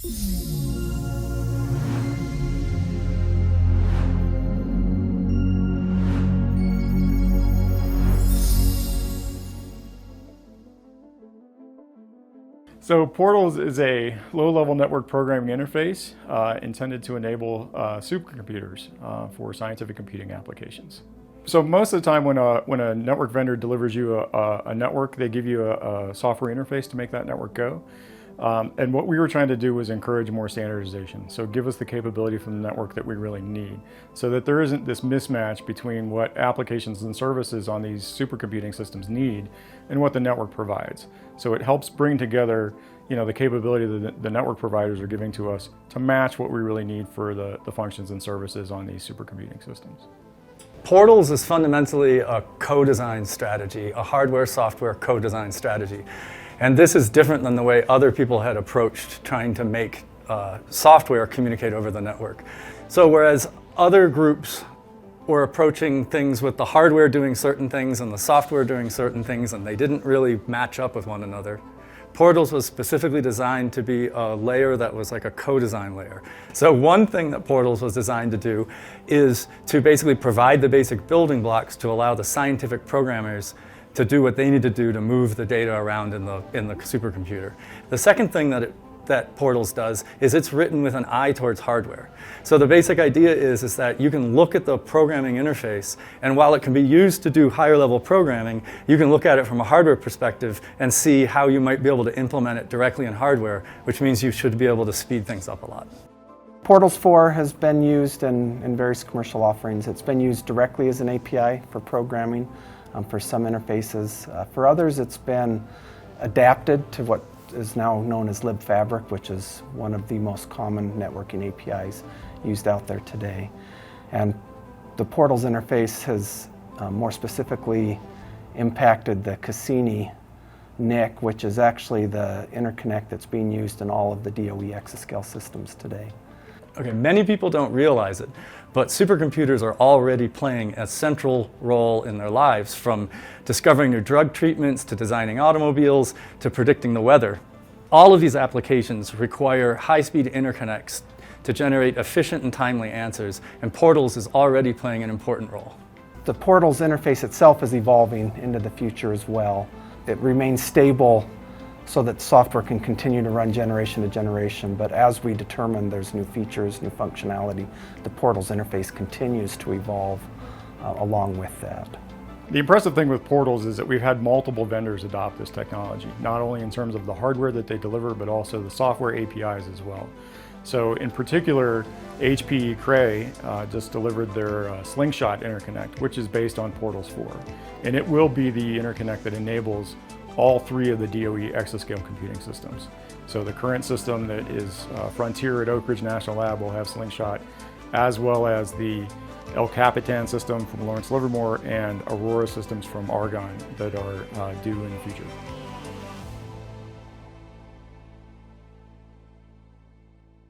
So Portals is a low-level network programming interface intended to enable supercomputers for scientific computing applications. So most of the time when a network vendor delivers you a network, they give you a software interface to make that network go. And what we were trying to do was encourage more standardization. So give us the capability from the network that we really need, so that there isn't this mismatch between what applications and services on these supercomputing systems need and what the network provides. So it helps bring together, the capability that the network providers are giving to us to match what we really need for the functions and services on these supercomputing systems. Portals is fundamentally a co-design strategy, a hardware-software co-design strategy. And this is different than the way other people had approached trying to make software communicate over the network. So whereas other groups were approaching things with the hardware doing certain things and the software doing certain things, and they didn't really match up with one another, Portals was specifically designed to be a layer that was like a co-design layer. So one thing that Portals was designed to do is to basically provide the basic building blocks to allow the scientific programmers to do what they need to do to move the data around in the supercomputer. The second thing that Portals does is it's written with an eye towards hardware. So the basic idea is that you can look at the programming interface, and while it can be used to do higher level programming, you can look at it from a hardware perspective and see how you might be able to implement it directly in hardware, which means you should be able to speed things up a lot. Portals 4 has been used in various commercial offerings. It's been used directly as an API for programming for some interfaces. For others, it's been adapted to what is now known as libfabric, which is one of the most common networking APIs used out there today. And the Portals interface has more specifically impacted the Cassini NIC, which is actually the interconnect that's being used in all of the DOE exascale systems today. Okay, many people don't realize it, but supercomputers are already playing a central role in their lives, from discovering new drug treatments to designing automobiles to predicting the weather. All of these applications require high-speed interconnects to generate efficient and timely answers, and Portals is already playing an important role. The Portals interface itself is evolving into the future as well. It remains stable so that software can continue to run generation to generation, but as we determine there's new features, new functionality, the Portals interface continues to evolve along with that. The impressive thing with Portals is that we've had multiple vendors adopt this technology, not only in terms of the hardware that they deliver, but also the software APIs as well. So in particular, HP Cray just delivered their Slingshot interconnect, which is based on Portals 4. And it will be the interconnect that enables all three of the DOE exascale computing systems. So the current system that is Frontier at Oak Ridge National Lab will have Slingshot, as well as the El Capitan system from Lawrence Livermore and Aurora systems from Argonne that are due in the future.